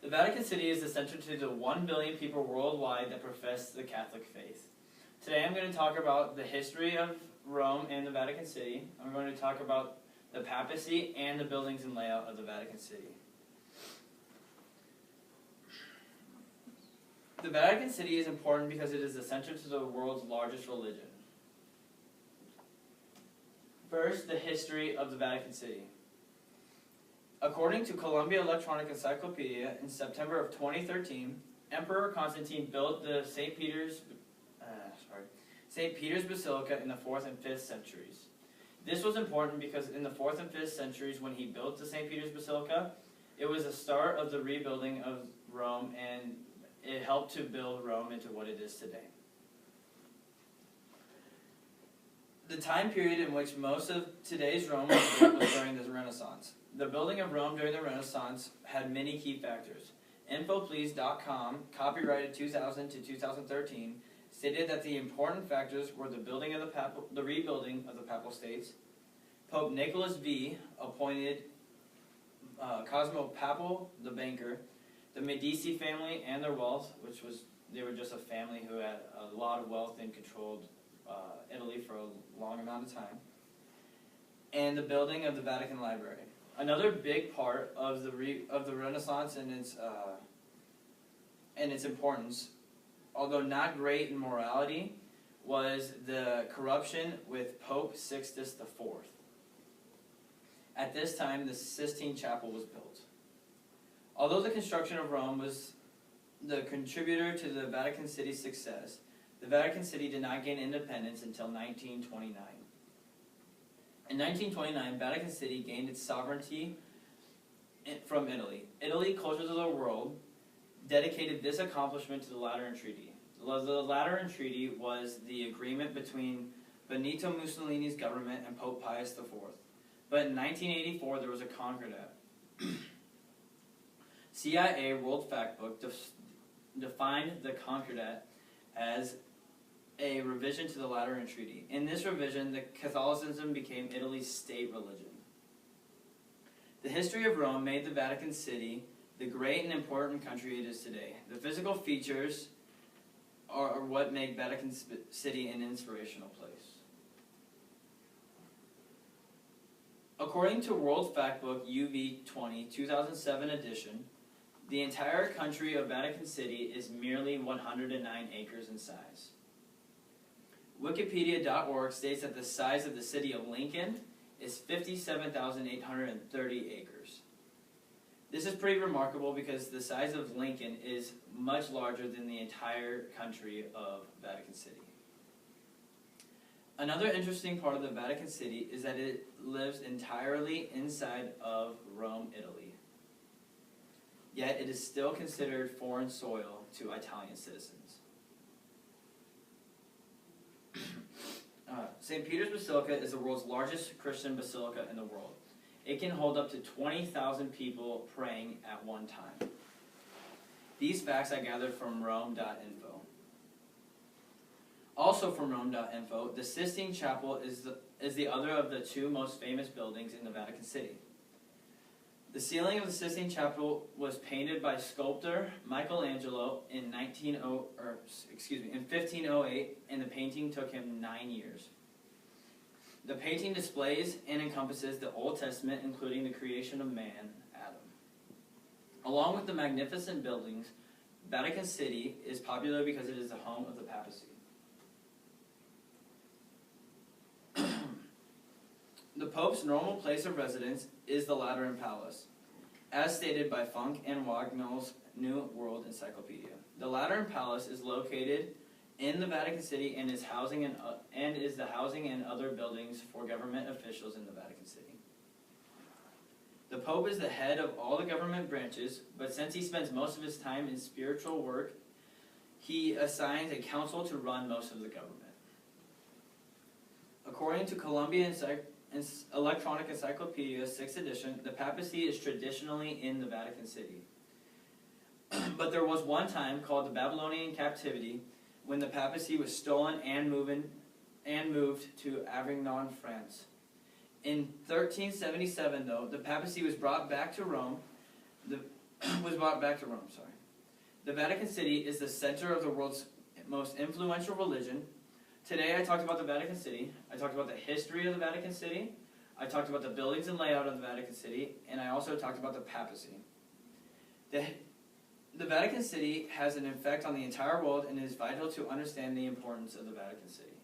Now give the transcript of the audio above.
The Vatican City is the center to the 1 billion people worldwide that profess the Catholic faith. Today I'm going to talk about the history of Rome and the Vatican City. I'm going to talk about the papacy and the buildings and layout of the Vatican City. The Vatican City is important because it is the center to the world's largest religion. First, the history of the Vatican City. According to Columbia Electronic Encyclopedia, in September of 2013, Emperor Constantine built the St. Peter's Basilica in the 4th and 5th centuries. This was important because in the 4th and 5th centuries, when he built the St. Peter's Basilica, it was the start of the rebuilding of Rome, and it helped to build Rome into what it is today. The time period in which most of today's Rome was built was during the Renaissance. The building of Rome during the Renaissance had many key factors. Infoplease.com, copyrighted 2000 to 2013, stated that the important factors were the rebuilding of the Papal States, Pope Nicholas V appointed Cosimo Papal, the banker, the Medici family and their wealth, they were just a family who had a lot of wealth and controlled Italy for a long amount of time, and the building of the Vatican Library. Another big part of the Renaissance and its importance, although not great in morality, was the corruption with Pope Sixtus IV. At this time, the Sistine Chapel was built. Although the construction of Rome was the contributor to the Vatican City's success, the Vatican City did not gain independence until 1929. In 1929, Vatican City gained its sovereignty from Italy. Italy, closer to the world, dedicated this accomplishment to the Lateran Treaty. The Lateran Treaty was the agreement between Benito Mussolini's government and Pope Pius IV. But in 1984, there was a concordat. CIA World Factbook defined the concordat as a revision to the Lateran Treaty. In this revision, the Catholicism became Italy's state religion. The history of Rome made the Vatican City the great and important country it is today. The physical features are what make Vatican City an inspirational place. According to World Factbook UV20 2007 edition, the entire country of Vatican City is merely 109 acres in size. Wikipedia.org states that the size of the city of Lincoln is 57,830 acres. This is pretty remarkable because the size of Lincoln is much larger than the entire country of Vatican City. Another interesting part of the Vatican City is that it lives entirely inside of Rome, Italy. Yet it is still considered foreign soil to Italian citizens. St. Peter's Basilica is the world's largest Christian basilica in the world. It can hold up to 20,000 people praying at one time. These facts I gathered from Rome.info. Also from Rome.info, the Sistine Chapel is the other of the two most famous buildings in the Vatican City. The ceiling of the Sistine Chapel was painted by sculptor Michelangelo in 1508, and the painting took him 9 years. The painting displays and encompasses the Old Testament, including the creation of man, Adam. Along with the magnificent buildings, Vatican City is popular because it is the home of the papacy. The Pope's normal place of residence is the Lateran Palace, as stated by Funk and Wagnall's New World Encyclopedia. The Lateran Palace is located in the Vatican City and is the housing and other buildings for government officials in the Vatican City. The Pope is the head of all the government branches, but since he spends most of his time in spiritual work, he assigns a council to run most of the government. According to Columbia Electronic Encyclopedia 6th edition, the papacy is traditionally in the Vatican City. But there was one time, called the Babylonian captivity, when the papacy was stolen and moved to Avignon, France. In 1377, though, the papacy was brought back to Rome. was brought back to Rome. Sorry. The Vatican City is the center of the world's most influential religion. Today I talked about the Vatican City. I talked about the history of the Vatican City. I talked about the buildings and layout of the Vatican City. And I also talked about the papacy. The Vatican City has an effect on the entire world and is vital to understand the importance of the Vatican City.